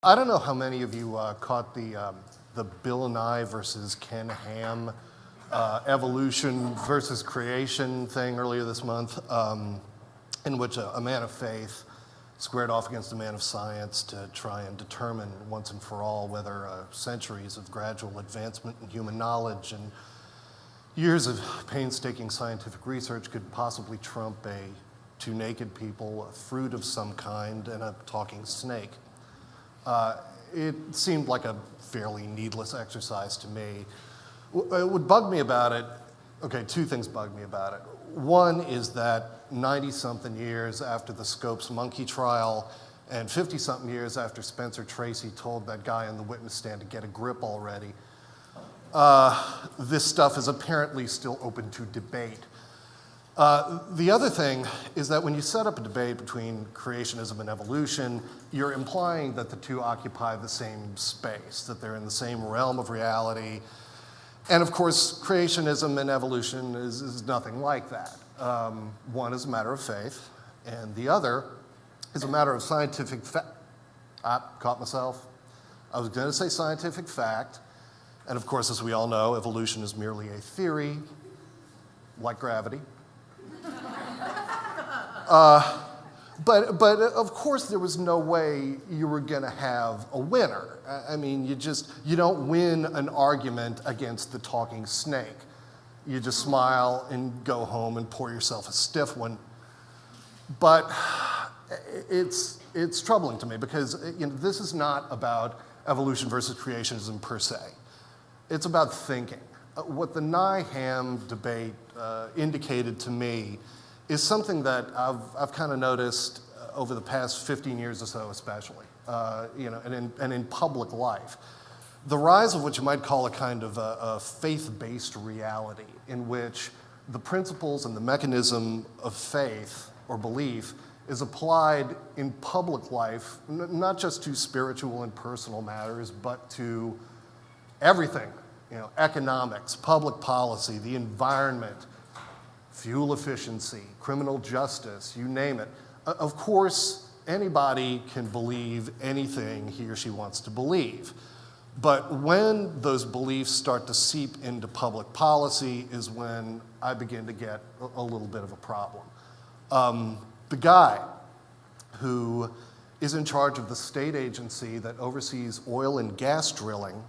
I don't know how many of you caught the Bill Nye versus Ken Ham evolution versus creation thing earlier this month, in which a man of faith squared off against a man of science to try and determine once and for all whether centuries of gradual advancement in human knowledge and years of painstaking scientific research could possibly trump two naked people, a fruit of some kind, and a talking snake. It seemed like a fairly needless exercise to me. What bugged me about it, okay, two things bugged me about it. One is that 90-something years after the Scopes monkey trial and 50-something years after Spencer Tracy told that guy on the witness stand to get a grip already, this stuff is apparently still open to debate. The other thing is that when you set up a debate between creationism and evolution, you're implying that the two occupy the same space, that they're in the same realm of reality. And of course, creationism and evolution is nothing like that. One is a matter of faith, and the other is a matter of scientific fact. I caught myself. I was going to say scientific fact, and of course, as we all know, evolution is merely a theory, like gravity. But of course there was no way you were going to have a winner. I mean, you don't win an argument against the talking snake. You just smile and go home and pour yourself a stiff one. But it's troubling to me because this is not about evolution versus creationism per se. It's about thinking. What the Nye-Ham debate indicated to me is something that I've kind of noticed over the past 15 years or so, especially, and in public life. The rise of what you might call a kind of a faith-based reality in which the principles and the mechanism of faith or belief is applied in public life, not just to spiritual and personal matters, but to everything, economics, public policy, the environment, fuel efficiency, criminal justice, you name it. Of course, anybody can believe anything he or she wants to believe. But when those beliefs start to seep into public policy is when I begin to get a little bit of a problem. The guy who is in charge of the state agency that oversees oil and gas drilling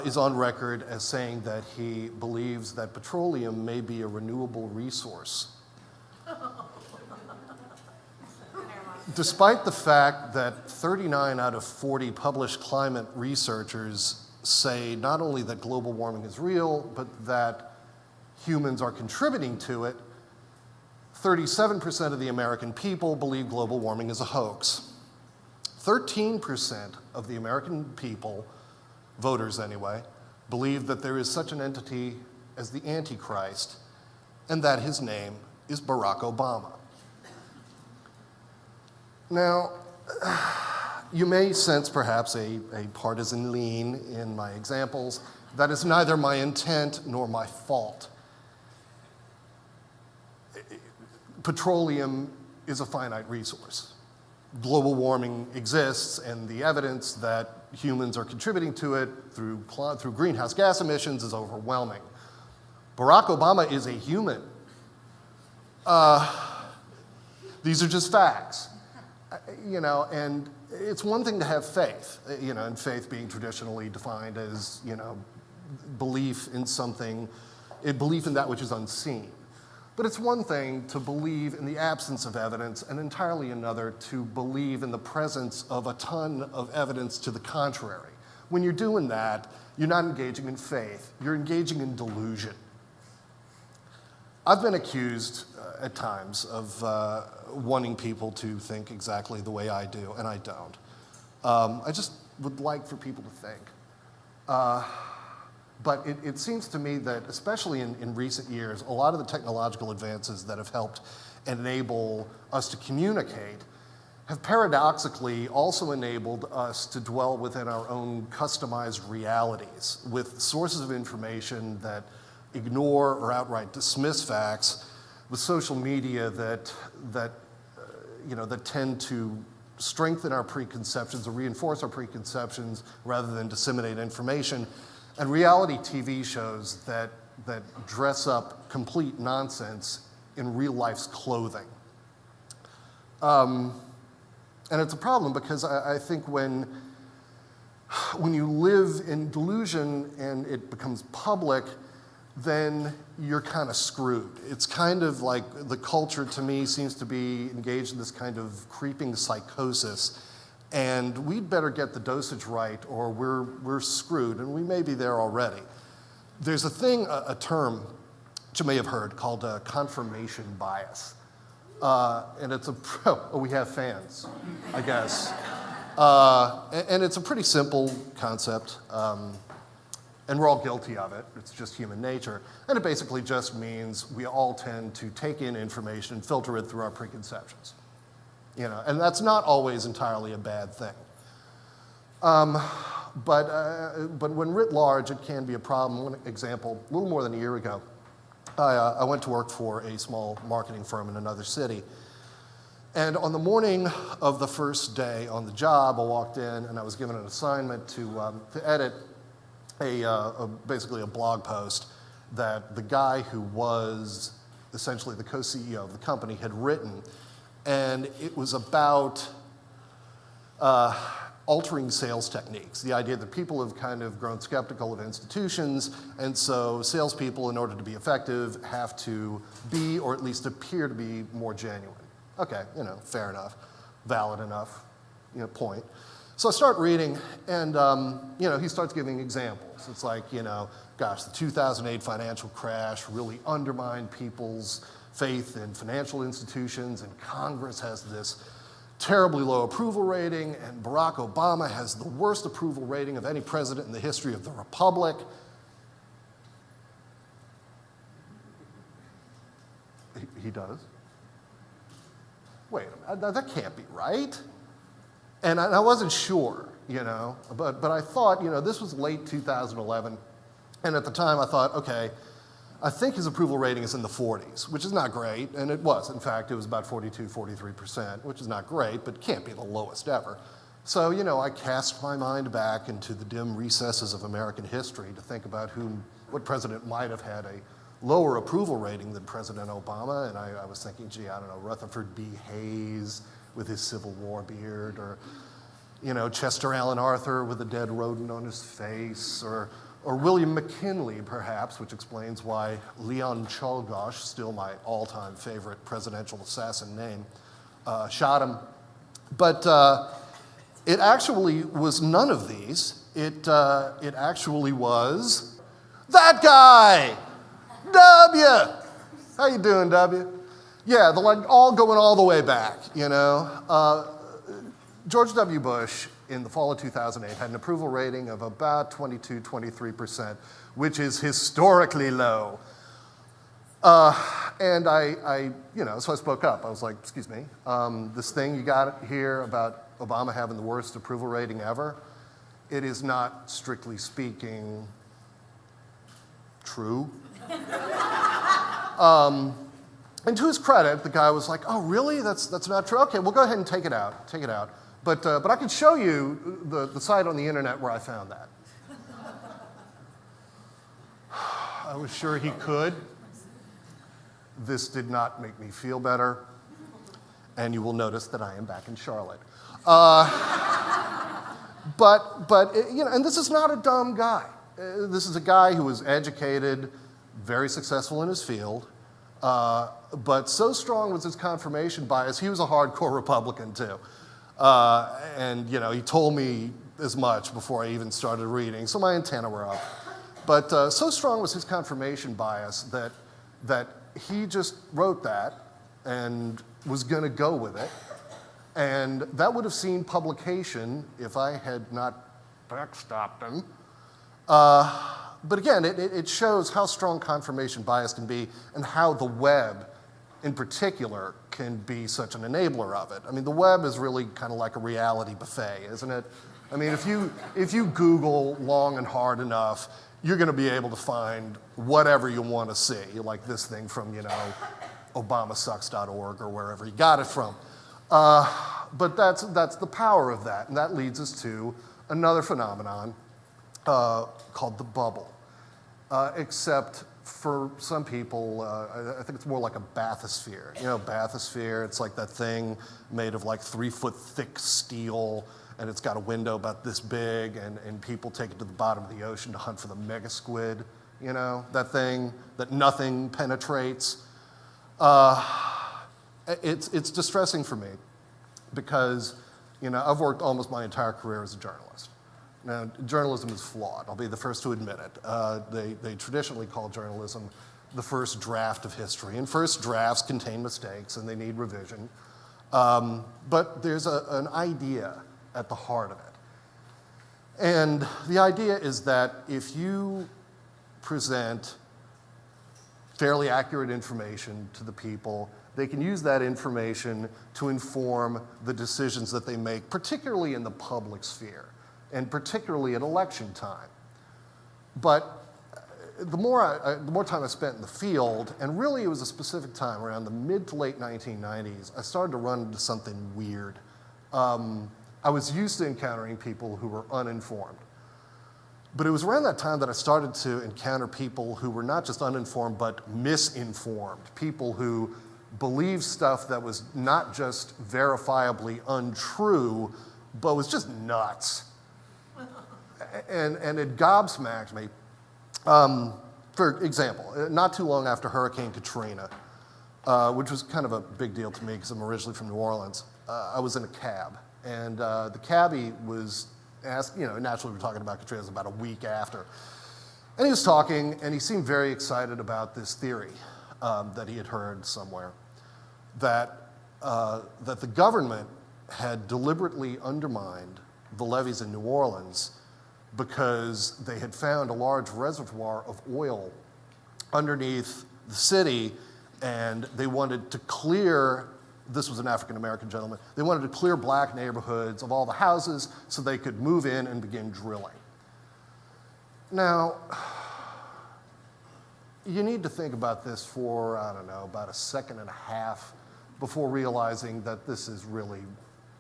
is on record as saying that he believes that petroleum may be a renewable resource. Despite the fact that 39 out of 40 published climate researchers say not only that global warming is real, but that humans are contributing to it, 37% of the American people believe global warming is a hoax. 13% of the American people, voters anyway, believe that there is such an entity as the Antichrist and that his name is Barack Obama. Now, you may sense perhaps a partisan lean in my examples. That is neither my intent nor my fault. Petroleum is a finite resource. Global warming exists, and the evidence that humans are contributing to it through greenhouse gas emissions is overwhelming. Barack Obama is a human. These are just facts. And it's one thing to have faith, and faith being traditionally defined as, belief in something, belief in that which is unseen. But it's one thing to believe in the absence of evidence, and entirely another to believe in the presence of a ton of evidence to the contrary. When you're doing that, you're not engaging in faith, you're engaging in delusion. I've been accused at times of wanting people to think exactly the way I do, and I don't. I just would like for people to think. But it seems to me that, especially in recent years, a lot of the technological advances that have helped enable us to communicate have paradoxically also enabled us to dwell within our own customized realities with sources of information that ignore or outright dismiss facts, with social media that tend to strengthen our preconceptions or reinforce our preconceptions rather than disseminate information, and reality TV shows that dress up complete nonsense in real life's clothing. And it's a problem because I think when you live in delusion and it becomes public, then you're kind of screwed. It's kind of like the culture, to me, seems to be engaged in this kind of creeping psychosis, and we'd better get the dosage right or we're screwed, and we may be there already. There's a term that you may have heard called confirmation bias. And it's we have fans, I guess. And it's a pretty simple concept. And we're all guilty of it. It's just human nature. And it basically just means we all tend to take in information and filter it through our preconceptions. And that's not always entirely a bad thing. But when writ large, it can be a problem. One example, a little more than a year ago, I went to work for a small marketing firm in another city. And on the morning of the first day on the job, I walked in and I was given an assignment to edit basically a blog post that the guy who was essentially the co-CEO of the company had written. And it was about altering sales techniques, the idea that people have kind of grown skeptical of institutions, and so salespeople, in order to be effective, have to be, or at least appear to be, more genuine. Okay, fair enough, valid enough, point. So I start reading, and he starts giving examples. It's like, gosh, the 2008 financial crash really undermined people's faith in financial institutions, and Congress has this terribly low approval rating, and Barack Obama has the worst approval rating of any president in the history of the Republic. He does? Wait a minute, that can't be right. And I wasn't sure, but I thought, this was late 2011, and at the time I thought, okay, I think his approval rating is in the 40s, which is not great, and it was. In fact, it was about 42, 43%, which is not great, but can't be the lowest ever. So, I cast my mind back into the dim recesses of American history to think about what president might have had a lower approval rating than President Obama, and I was thinking, gee, I don't know, Rutherford B. Hayes with his Civil War beard, or, Chester Alan Arthur with a dead rodent on his face, or William McKinley, perhaps, which explains why Leon Czolgosz, still my all-time favorite presidential assassin name, shot him. But it actually was none of these. It actually was that guy, W. How you doing, W? Yeah, all going all the way back, George W. Bush, in the fall of 2008, had an approval rating of about 22, 23%, which is historically low. And so I spoke up. I was like, excuse me, this thing you got here about Obama having the worst approval rating ever, it is not, strictly speaking, true. And to his credit, the guy was like, oh, really? That's not true? Okay, well, go ahead and take it out. But I can show you the site on the internet where I found that. I was sure he could. This did not make me feel better. And you will notice that I am back in Charlotte. And this is not a dumb guy. This is a guy who was educated, very successful in his field, but so strong was his confirmation bias, he was a hardcore Republican too. And he told me as much before I even started reading, so my antennae were up. But so strong was his confirmation bias that he just wrote that and was going to go with it. And that would have seen publication if I had not backstopped him. But again, it shows how strong confirmation bias can be and how the web, in particular, can be such an enabler of it. I mean, the web is really kind of like a reality buffet, isn't it? I mean, if you Google long and hard enough, you're going to be able to find whatever you want to see, like this thing from, obamasucks.org or wherever you got it from. But that's the power of that, and that leads us to another phenomenon called the bubble. Except for some people, I think it's more like a bathysphere. You know, bathysphere, it's like that thing made of like 3-foot thick steel, and it's got a window about this big, and people take it to the bottom of the ocean to hunt for the mega squid. You know, that thing that nothing penetrates. It's distressing for me because, you know, I've worked almost my entire career as a journalist. Now, journalism is flawed. I'll be the first to admit it. They traditionally call journalism the first draft of history, and first drafts contain mistakes and they need revision. But there's an idea at the heart of it. And the idea is that if you present fairly accurate information to the people, they can use that information to inform the decisions that they make, particularly in the public sphere, and particularly at election time. But the more time I spent in the field, and really it was a specific time around the mid to late 1990s, I started to run into something weird. I was used to encountering people who were uninformed. But it was around that time that I started to encounter people who were not just uninformed, but misinformed. People who believed stuff that was not just verifiably untrue, but was just nuts. And it gobsmacked me. For example, not too long after Hurricane Katrina, which was kind of a big deal to me because I'm originally from New Orleans, I was in a cab. And the cabbie was asked, you know, naturally we're talking about Katrina, it was about a week after. And he was talking, and he seemed very excited about this theory that he had heard somewhere, that the government had deliberately undermined the levees in New Orleans because they had found a large reservoir of oil underneath the city, and they wanted to clear, this was an African-American gentleman, they wanted to clear black neighborhoods of all the houses so they could move in and begin drilling. Now, you need to think about this for, I don't know, about a second and a half before realizing that this is really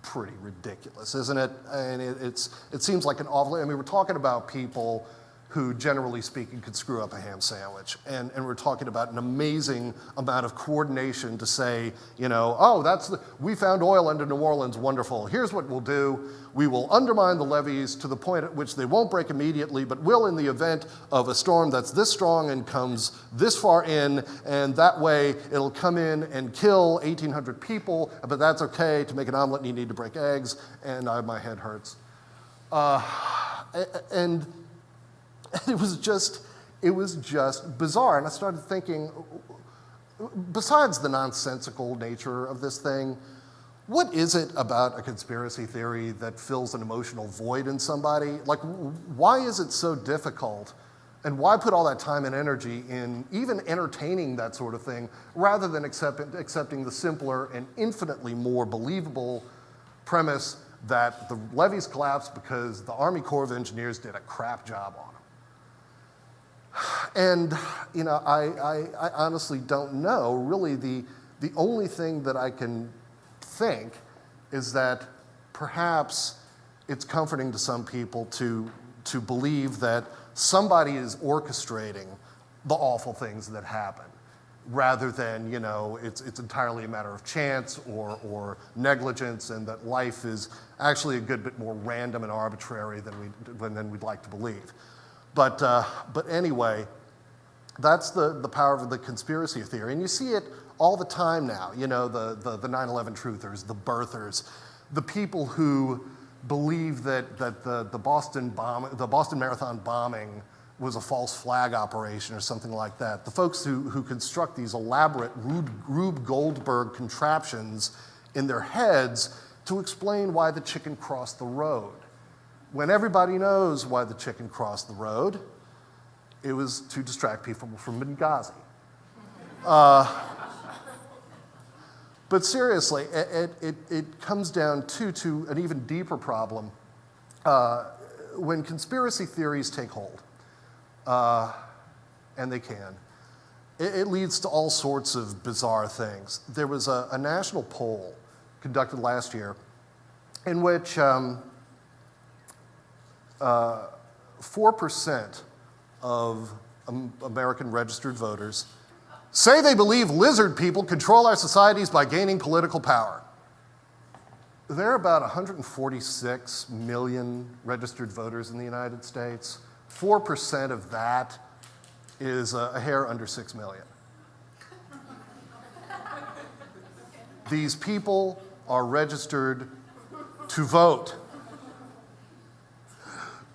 pretty ridiculous, isn't it? And it seems like an awful, I mean, we're talking about people who, generally speaking, could screw up a ham sandwich. And we're talking about an amazing amount of coordination to say, you know, oh, we found oil under New Orleans, wonderful. Here's what we'll do. We will undermine the levees to the point at which they won't break immediately, but will in the event of a storm that's this strong and comes this far in, and that way it'll come in and kill 1,800 people, but that's okay. To make an omelet, you need to break eggs, and my head hurts. And it was just bizarre. And I started thinking, besides the nonsensical nature of this thing, what is it about a conspiracy theory that fills an emotional void in somebody? Like, why is it so difficult? And why put all that time and energy in even entertaining that sort of thing rather than accepting the simpler and infinitely more believable premise that the levees collapsed because the Army Corps of Engineers did a crap job on them? And, you know, I honestly don't know. Really, the only thing that I can think is that perhaps it's comforting to some people to believe that somebody is orchestrating the awful things that happen, rather than, you know, it's entirely a matter of chance or negligence, and that life is actually a good bit more random and arbitrary than we'd like to believe. But anyway, that's the power of the conspiracy theory. And you see it all the time now, you know, the 9/11 truthers, the birthers, the people who believe that the Boston Marathon bombing was a false flag operation or something like that. The folks who construct these elaborate Rube Goldberg contraptions in their heads to explain why the chicken crossed the road. When everybody knows why the chicken crossed the road, it was to distract people from Benghazi. But seriously, it comes down to an even deeper problem. When conspiracy theories take hold, and they can, it leads to all sorts of bizarre things. There was a national poll conducted last year in which 4% of American registered voters say they believe lizard people control our societies by gaining political power. There are about 146 million registered voters in the United States. 4% of that is a hair under 6 million. These people are registered to vote.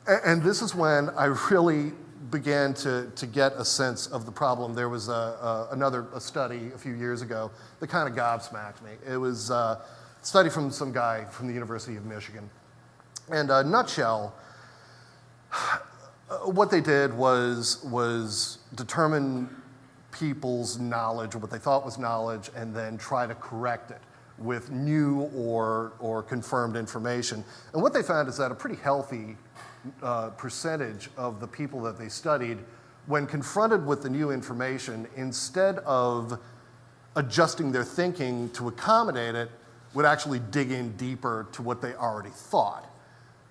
And this is when I really began to get a sense of the problem. There was another study a few years ago that kind of gobsmacked me. It was a study from some guy from the University of Michigan. And in a nutshell, what they did was determine people's knowledge, or what they thought was knowledge, and then try to correct it with new or confirmed information. And what they found is that a pretty healthy percentage of the people that they studied, when confronted with the new information, instead of adjusting their thinking to accommodate it, would actually dig in deeper to what they already thought.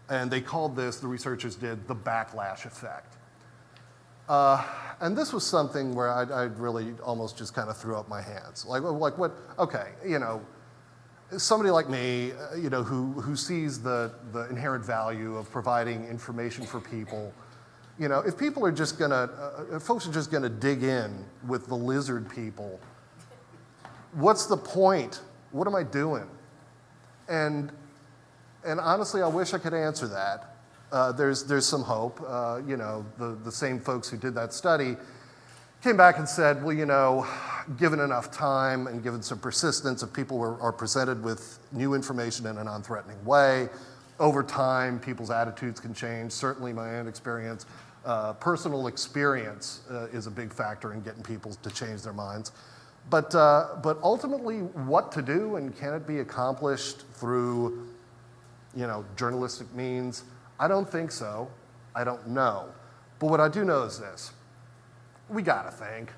And they called this, the researchers did, the backlash effect. And this was something where I really almost just kind of threw up my hands. Like what, okay, somebody like me, who sees the inherent value of providing information for people, if people are just gonna, if folks are just gonna dig in with the lizard people, what's the point? What am I doing? And honestly, I wish I could answer that. There's some hope. The same folks who did that study came back and said, well, given enough time and given some persistence, if people are presented with new information in a non-threatening way, over time, people's attitudes can change. Certainly my own experience, personal experience is a big factor in getting people to change their minds. But ultimately, what to do and can it be accomplished through, journalistic means? I don't think so. I don't know. But what I do know is this. We gotta think.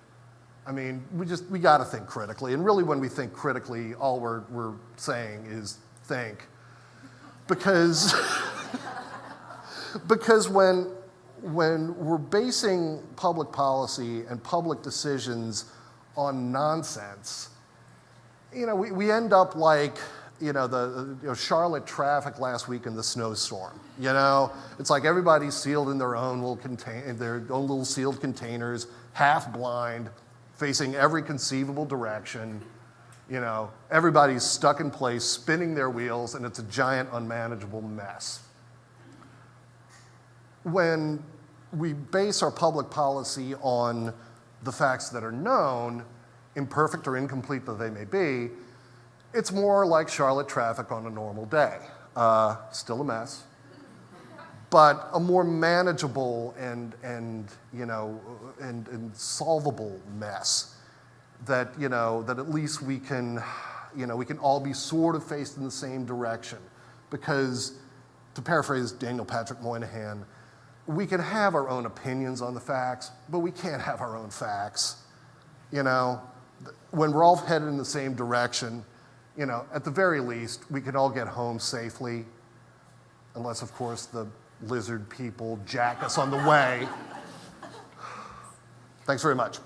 I mean, we gotta think critically. And really when we think critically, all we're saying is think. Because when we're basing public policy and public decisions on nonsense, we end up like, Charlotte traffic last week in the snowstorm. It's like everybody's sealed in their own little sealed containers, half blind, facing every conceivable direction. Everybody's stuck in place, spinning their wheels, and it's a giant unmanageable mess. When we base our public policy on the facts that are known, imperfect or incomplete though they may be, it's more like Charlotte traffic on a normal day. Still a mess, but a more manageable and solvable mess that at least we can all be sort of faced in the same direction. Because, to paraphrase Daniel Patrick Moynihan, we can have our own opinions on the facts, but we can't have our own facts. When we're all headed in the same direction, at the very least, we can all get home safely, unless, of course, the lizard people jack us on the way. Thanks very much.